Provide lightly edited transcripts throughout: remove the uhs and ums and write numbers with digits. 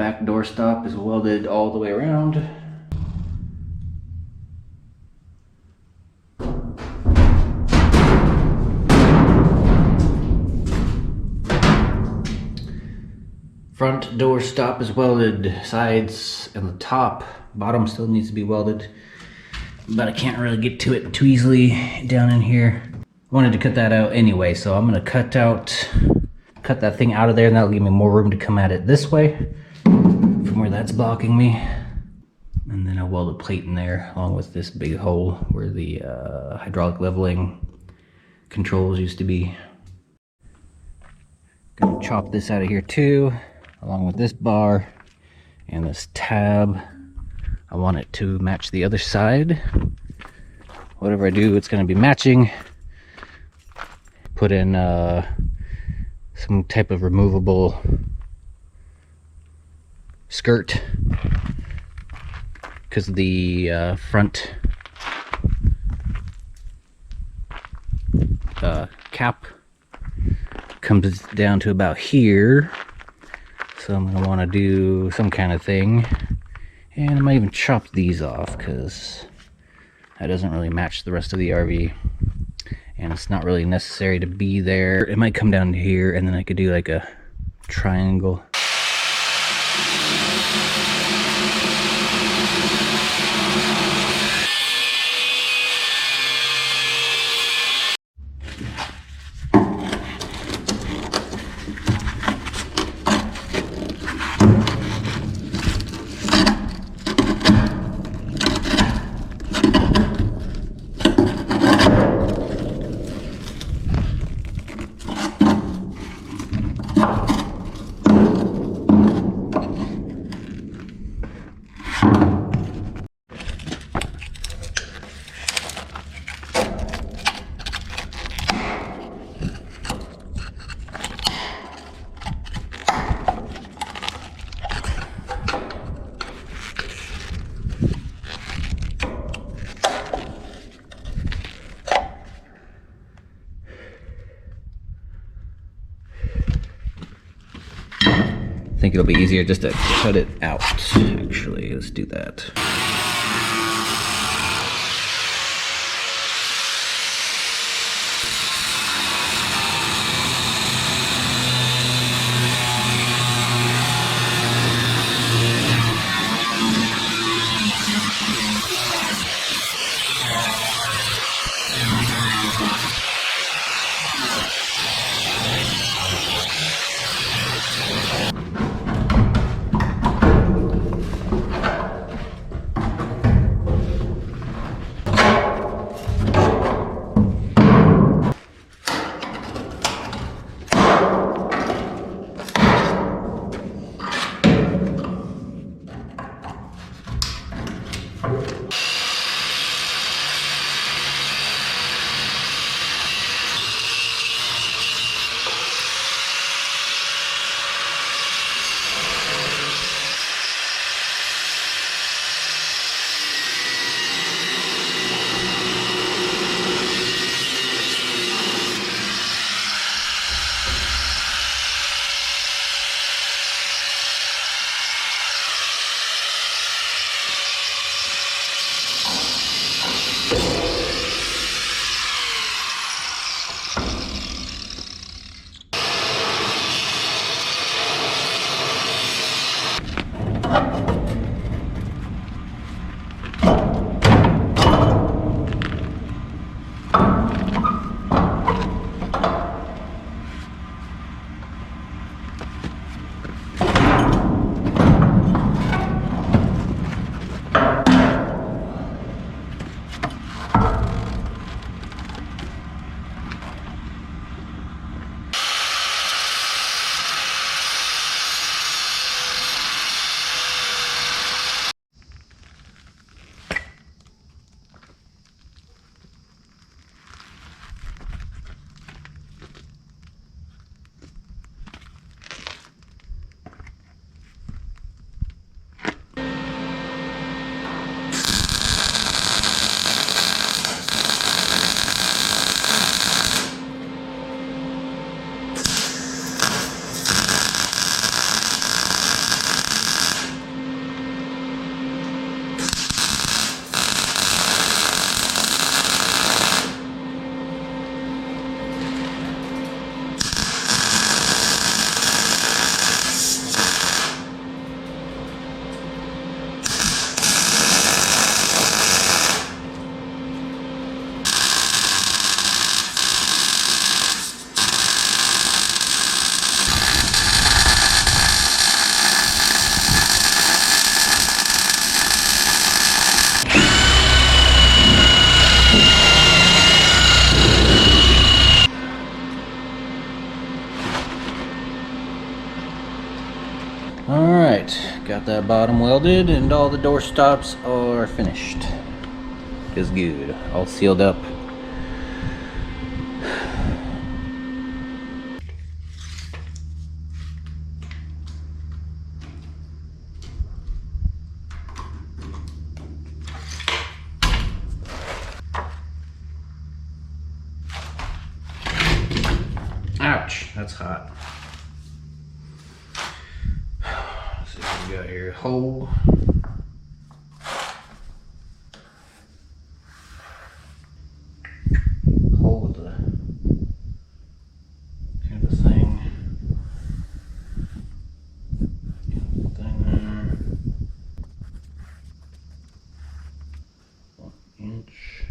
back door stop is welded all the way around. Front door stop is welded, sides and the top. Bottom still needs to be welded, but I can't really get to it too easily down in here. I wanted to cut that out anyway, so I'm gonna cut that thing out of there, and that'll give me more room to come at it this way from where that's blocking me. And then I'll weld a plate in there along with this big hole where the hydraulic leveling controls used to be. Gonna chop this out of here too, along with this bar and this tab. I want it to match the other side. Whatever I do, it's gonna be matching. Put in some type of removable skirt, because the front cap comes down to about here, so I'm gonna want to do some kind of thing, and I might even chop these off because that doesn't really match the rest of the RV, and it's not really necessary to be there. It might come down to here, and then I could do like a triangle. I think it'll be easier just to cut it out. Actually, let's do that. Got that bottom welded and all the door stops are finished. Is good. All sealed up. Ouch, that's hot. Let's see what we got here. Hole. Hole with the kind of thing. Thing there. 1 inch.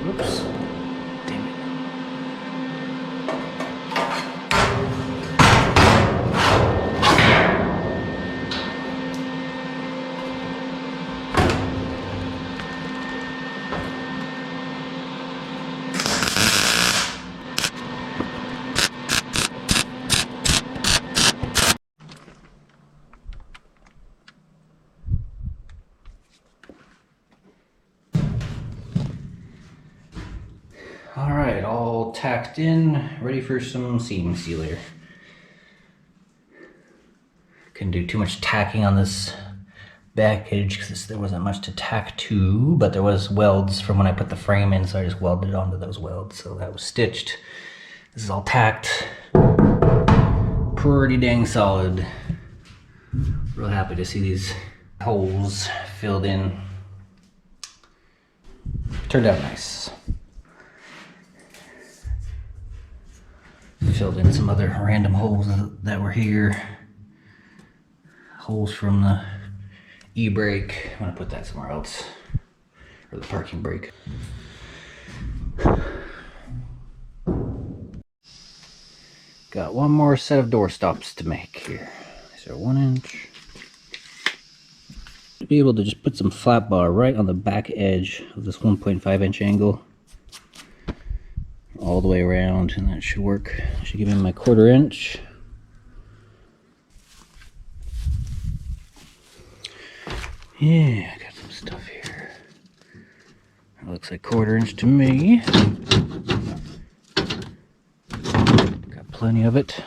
Oops. Damn it. Alright, all tacked in, ready for some seam sealer. Couldn't do too much tacking on this back edge because there wasn't much to tack to, but there was welds from when I put the frame in, so I just welded onto those welds, so that was stitched. This is all tacked. Pretty dang solid. Real happy to see these holes filled in. Turned out nice. Filled in some other random holes that were here. Holes from the e-brake. I'm gonna put that somewhere else. Or the parking brake. Got one more set of door stops to make here. These are 1 inch. To be able to just put some flat bar right on the back edge of this 1.5 inch angle. All the way around, and that should work. I should give him my 1/4 inch. Yeah, I got some stuff here. It looks like 1/4 inch to me. Got plenty of it.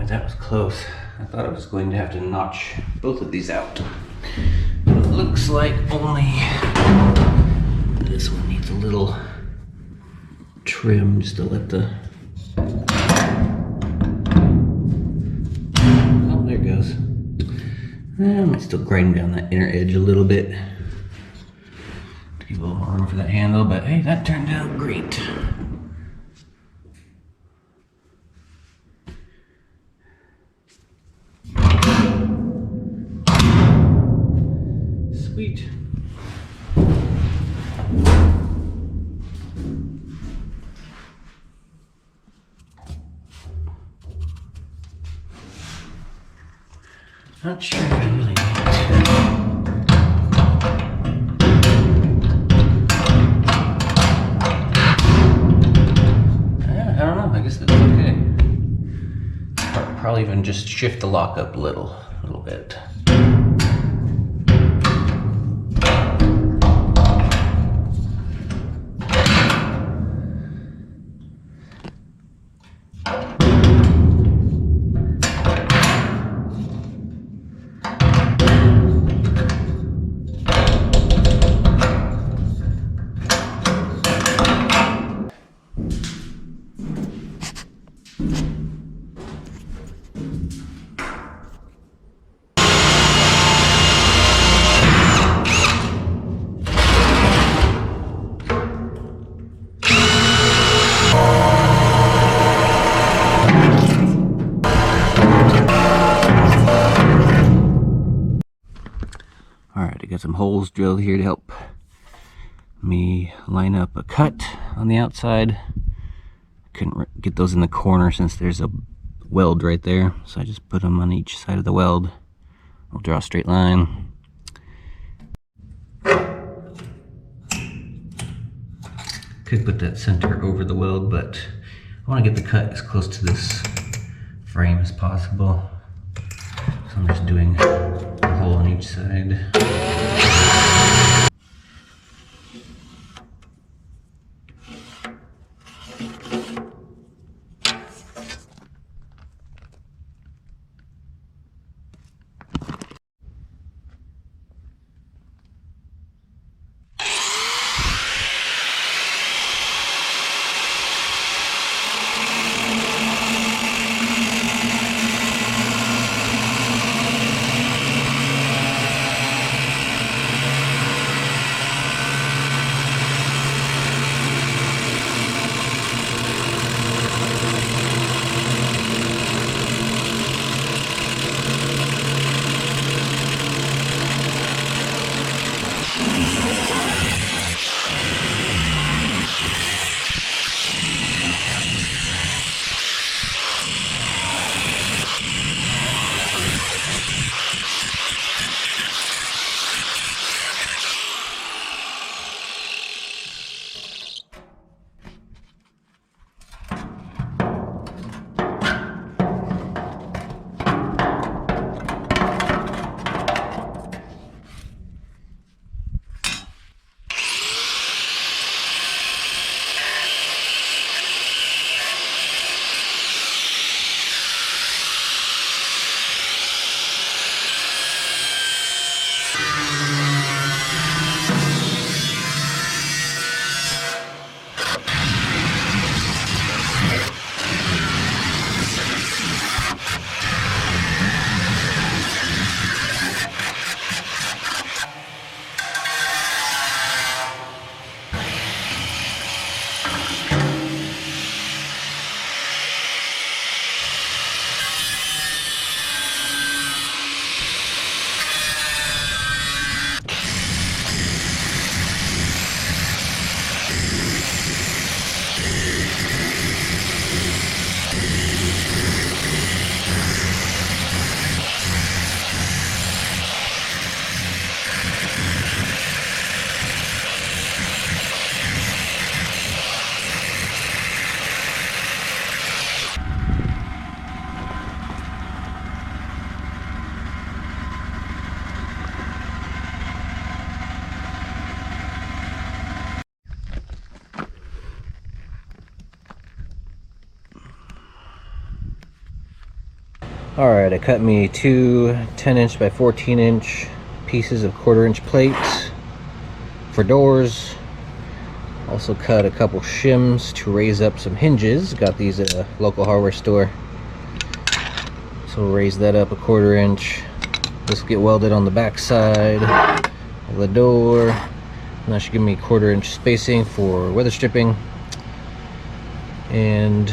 That was close. I thought I was going to have to notch both of these out. But it looks like only this one needs a little trim just to let the... Oh, there it goes. I might still grind down that inner edge a little bit to give a little more room for that handle, but hey, that turned out great. Sweet. Not sure if I really need to. I don't know. I guess that's okay. Probably even just shift the lock up a little bit. Alright, I got some holes drilled here to help me line up a cut on the outside. Couldn't get those in the corner since there's a weld right there, so I just put them on each side of the weld. I'll draw a straight line. Could put that center over the weld, but I want to get the cut as close to this frame as possible. So I'm just doing a hole on each side. Alright, I cut me two 10-inch by 14-inch pieces of 1/4-inch plates for doors. Also cut a couple shims to raise up some hinges. Got these at a local hardware store. So raise that up a 1/4 inch. This will get welded on the back side of the door. And that should give me 1/4 inch spacing for weather stripping. And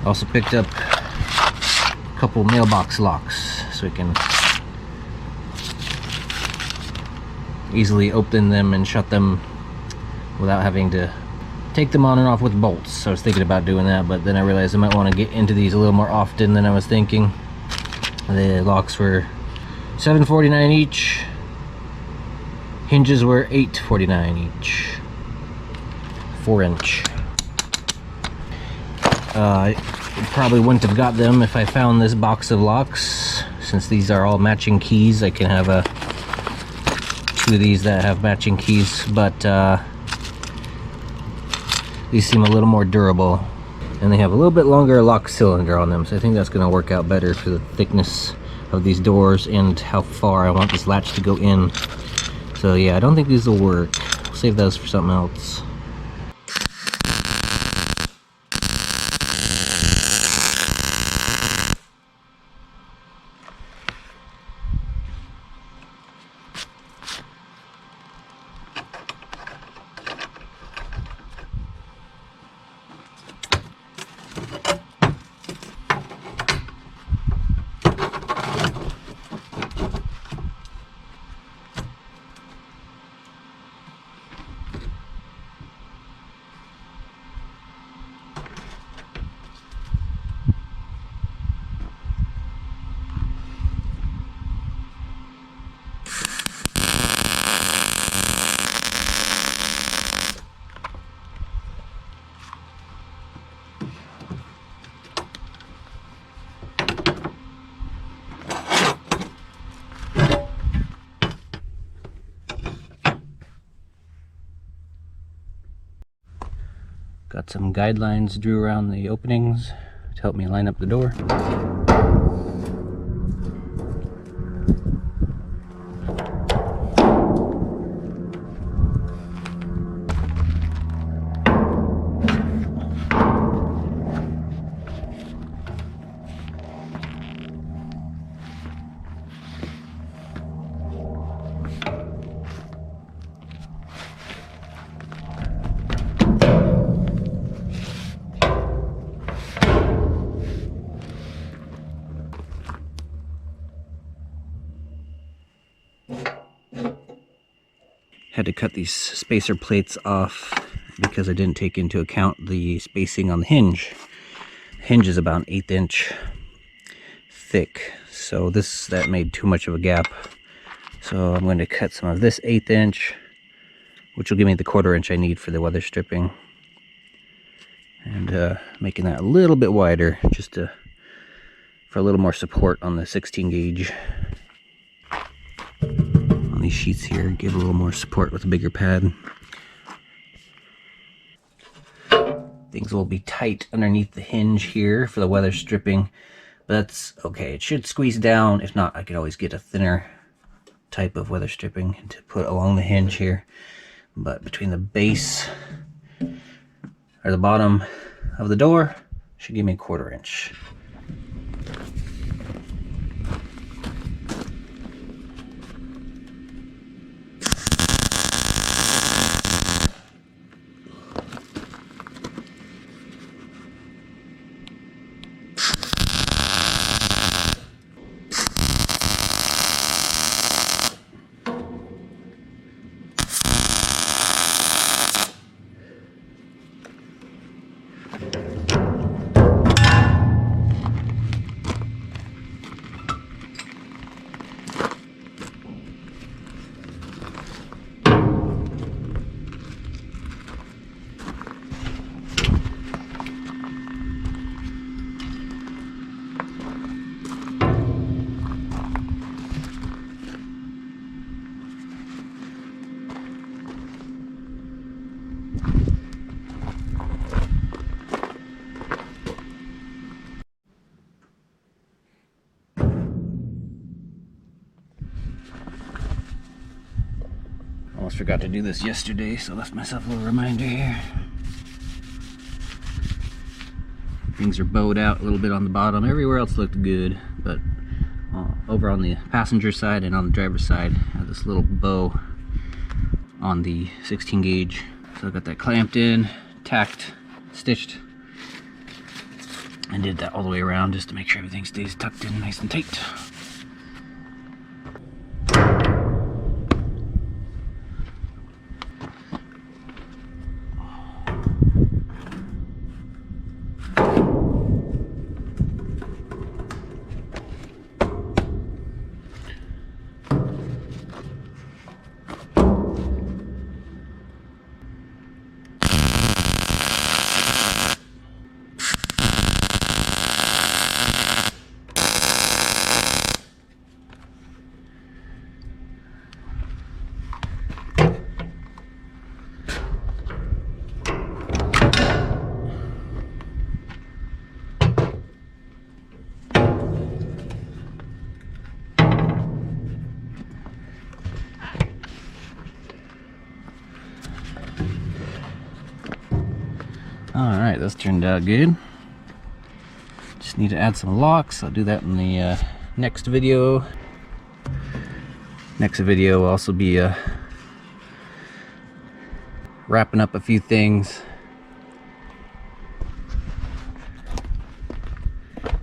also picked up a couple mailbox locks so we can easily open them and shut them without having to take them on and off with bolts. So I was thinking about doing that, but then I realized I might want to get into these a little more often than I was thinking. The locks were $7.49 each. Hinges were $8.49 each. 4-inch. I probably wouldn't have got them if I found this box of locks. Since these are all matching keys, I can have two of these that have matching keys, but these seem a little more durable, and they have a little bit longer lock cylinder on them, so I think that's going to work out better for the thickness of these doors and how far I want this latch to go in. So yeah, I don't think these will work. We'll save those for something else. Got some guidelines drew around the openings to help me line up the door. Had to cut these spacer plates off because I didn't take into account the spacing on the hinge. The hinge is about an 1/8 inch thick, so that made too much of a gap. So I'm going to cut some of this 1/8 inch, which will give me the 1/4 inch I need for the weather stripping, and making that a little bit wider just for a little more support on the 16 gauge. On these sheets here, give a little more support with a bigger pad. Things will be tight underneath the hinge here for the weather stripping, but that's okay. It should squeeze down. If not, I could always get a thinner type of weather stripping to put along the hinge here. But between the base or the bottom of the door should give me a 1/4 inch. forgot to do this yesterday, so I left myself a little reminder here. Things are bowed out a little bit on the bottom. Everywhere else looked good, but over on the passenger side and on the driver's side, I have this little bow on the 16 gauge. So I got that clamped in, tacked, stitched, and did that all the way around just to make sure everything stays tucked in nice and tight. Alright, this turned out good. Just need to add some locks. I'll do that in the next video. Next video will also be wrapping up a few things.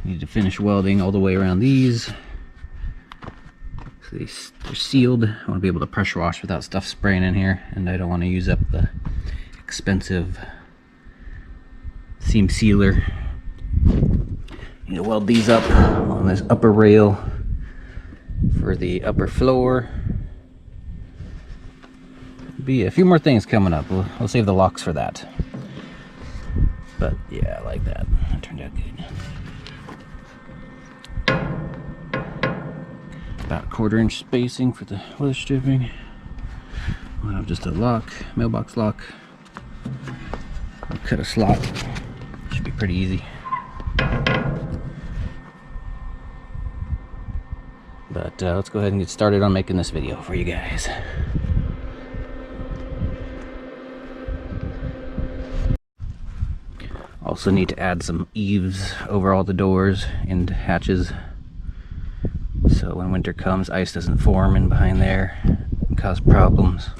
Need to finish welding all the way around these. So they're sealed. I want to be able to pressure wash without stuff spraying in here, and I don't want to use up the expensive seam sealer. Need to weld these up on this upper rail for the upper floor. Be a few more things coming up. We'll save the locks for that. But yeah, I like that. That turned out good. About 1/4 inch spacing for the weather stripping. We'll have just a lock, mailbox lock. I'll cut a slot. Should be pretty easy. But let's go ahead and get started on making this video for you guys. Also need to add some eaves over all the doors and hatches, so when winter comes, ice doesn't form in behind there and cause problems.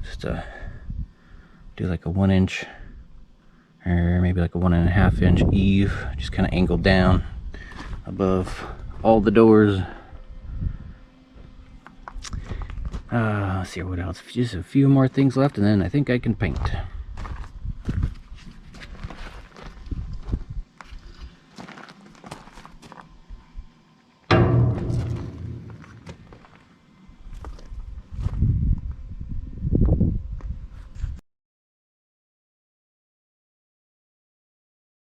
Just do like a 1 inch or maybe like a 1.5 inch eave, just kind of angled down above all the doors. Let's see what else. Just a few more things left, and then I think I can paint.